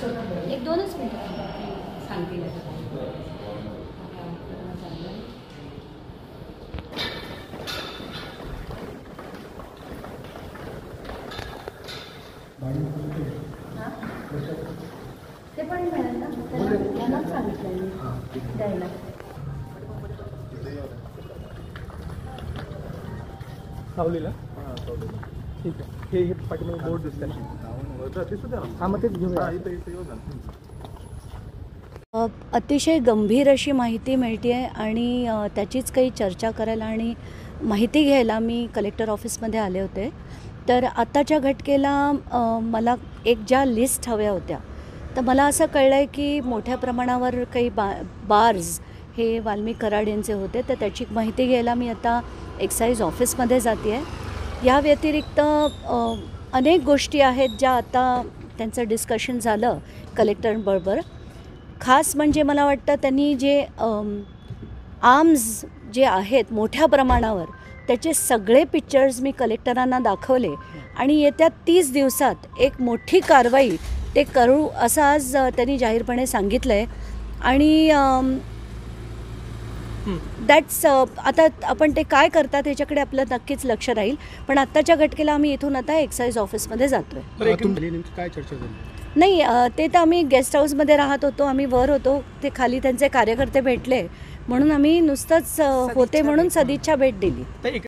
एक दोनच मिनिटं सांगतील. ते पण मिळेल ना, त्यांनाच सांगितलं मी द्यायला. सावलीला ठीक आहे. हे पाठीमागे बोर्ड दिसतात. हां मग तेच घेऊया. अतिशय गंभीर अशी माहिती मिळते आहे आणि त्याचीच काही चर्चा करायला आणि माहिती घ्यायला मी कलेक्टर ऑफिसमध्ये आले होते. तर आत्ताच्या घटकेला मला एक ज्या लिस्ट हव्या होत्या, तर मला असं कळलं आहे की मोठ्या प्रमाणावर काही बार्स हे वाल्मिक कराड यांचे होते. तर त्याची माहिती घ्यायला मी आता एक्साईज ऑफिसमध्ये जाते आहे. या व्यतिरिक्त अनेक गोष्टी आहेत ज्या आता त्यांचं डिस्कशन झालं कलेक्टरांबरोबर. खास म्हणजे मला वाटतं त्यांनी जे आर्म्स जे आहेत मोठ्या प्रमाणावर त्याचे सगळे पिक्चर्स मी कलेक्टरांना दाखवले आणि येत्या 30 दिवसात एक मोठी कारवाई ते करू असं आज त्यांनी जाहीरपणे सांगितलं आहे. आणि दॅट्स आता आपण ते काय करतात ह्याच्याकडे आपलं नक्कीच लक्ष राहील. पण आत्ताच्या घटकेला आम्ही इथून आता एक्साईज ऑफिसमध्ये जातो आहे. काय चर्चा झाली? नाही, ते तर आम्ही गेस्ट हाऊसमध्ये राहत होतो, आम्ही वर होतो. ते खाली त्यांचे कार्यकर्ते भेटले म्हणून आम्ही नुसतंच होते म्हणून सदिच्छा भेट दिली.